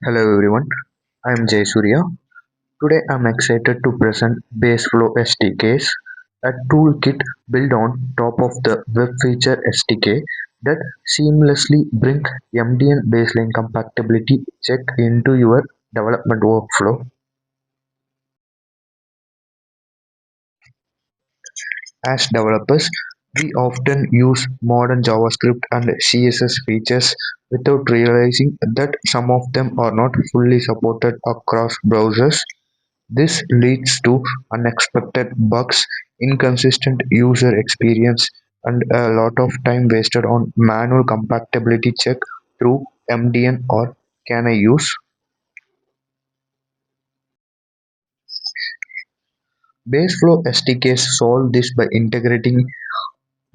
Hello everyone, I am Jay Surya. Today I am excited to present Baseflow SDKs, a toolkit built on top of the Web Feature SDK that seamlessly brings MDN baseline compatibility check into your development workflow. As developers, we often use modern JavaScript and CSS features without realizing that some of them are not fully supported across browsers. This leads to unexpected bugs, inconsistent user experience, and a lot of time wasted on manual compatibility check through MDN or can I use. Baseflow SDKs solve this by integrating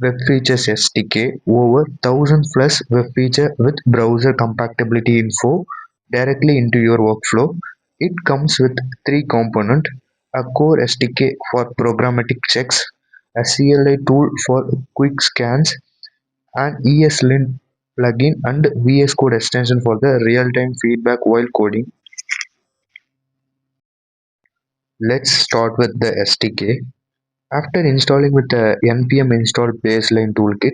Web Features SDK over 1000 plus web feature with browser compatibility info directly into your workflow. It comes with three components: a core SDK for programmatic checks, a CLI tool for quick scans, an ESLint plugin and VS Code extension for the real-time feedback while coding. Let's start with the SDK. After installing with the npm install baseline toolkit,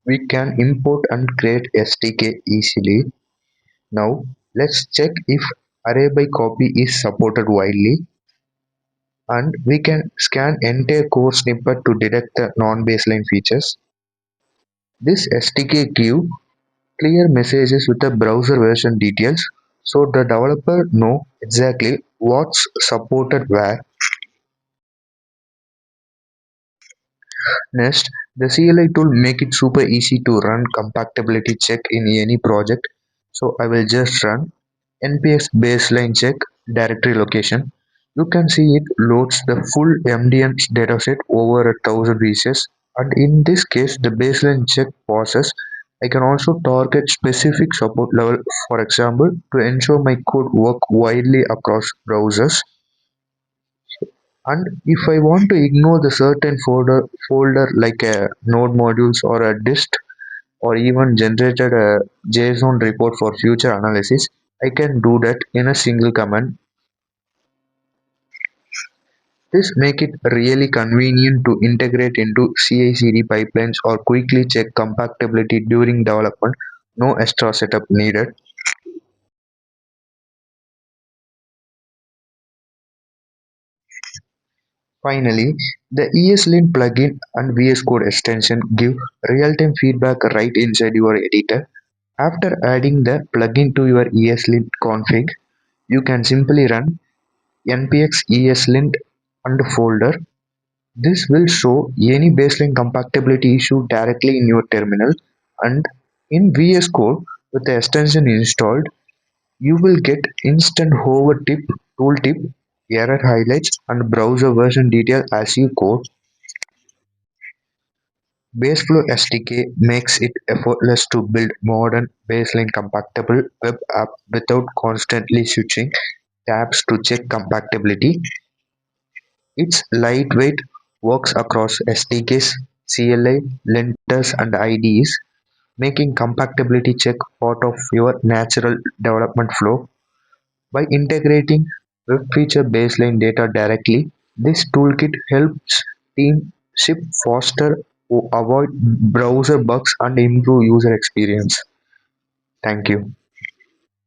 we can import and create SDK easily. Now let's check if array by copy is supported widely, and we can scan entire core snippet to detect the non-baseline features. This SDK gives clear messages with the browser version details so the developer know exactly what's supported where. Next, the CLI tool make it super easy to run compatibility check in any project. So I will just run npx baseline check directory location. You can see it loads the full MDN dataset over 1000 pieces, and in this case the baseline check pauses. I can also target specific support level, for example, to ensure my code work widely across browsers. And if I want to ignore the certain folder like a node modules or a dist or even generated a JSON report for future analysis, I can do that in a single command. This make it really convenient to integrate into CI/CD pipelines or quickly check compatibility during development. No extra setup needed. Finally, the ESLint plugin and VS Code extension give real-time feedback right inside your editor. After adding the plugin to your ESLint config, you can simply run npx ESLint and folder. This will show any baseline compatibility issue directly in your terminal, and in VS Code with the extension installed, you will get instant hover tip, tooltip, error highlights and browser version detail as you code. Baseflow SDK makes it effortless to build modern baseline compatible web app without constantly switching tabs to check compatibility. It's lightweight, works across SDKs, CLI, linters and IDEs, making compatibility check part of your natural development flow. By integrating web feature baseline data directly, this toolkit helps teams ship faster, avoid browser bugs and improve user experience. Thank you.